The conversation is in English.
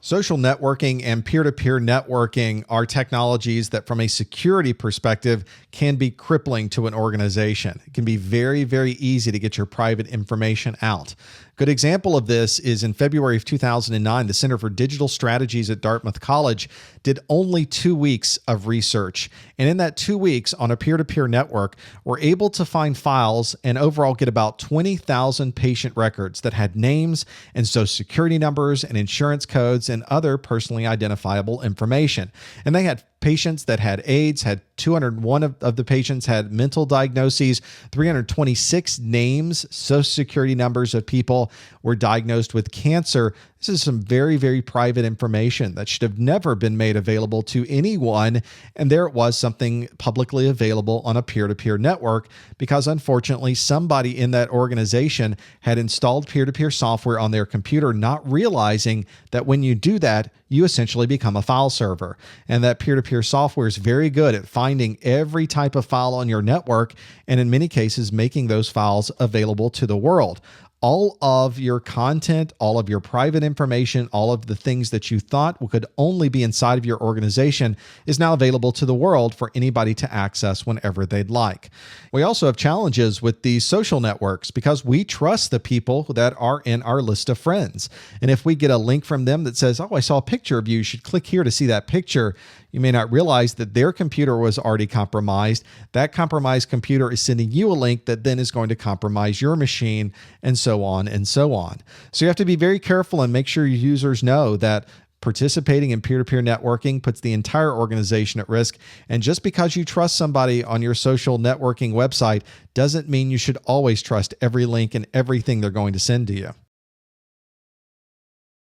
Social networking and peer-to-peer networking are technologies that, from a security perspective, can be crippling to an organization. It can be very, very easy to get your private information out. Good example of this is in February of 2009, the Center for Digital Strategies at Dartmouth College did only 2 weeks of research. And in that 2 weeks on a peer-to-peer network, were able to find files and overall get about 20,000 patient records that had names and social security numbers and insurance codes and other personally identifiable information. And they had patients that had AIDS, had 201 of the patients had mental diagnoses, 326 names, social security numbers of people were diagnosed with cancer. This is some very, very private information that should have never been made available to anyone. And there it was, something publicly available on a peer-to-peer network, because unfortunately somebody in that organization had installed peer-to-peer software on their computer, not realizing that when you do that, you essentially become a file server. And that peer-to-peer software is very good at finding every type of file on your network, and in many cases, making those files available to the world. All of your content, all of your private information, all of the things that you thought could only be inside of your organization is now available to the world for anybody to access whenever they'd like. We also have challenges with these social networks because we trust the people that are in our list of friends. And if we get a link from them that says, "Oh, I saw a picture of you, you should click here to see that picture," you may not realize that their computer was already compromised. That compromised computer is sending you a link that then is going to compromise your machine, and so on and so on. So you have to be very careful and make sure your users know that participating in peer-to-peer networking puts the entire organization at risk. And just because you trust somebody on your social networking website doesn't mean you should always trust every link and everything they're going to send to you.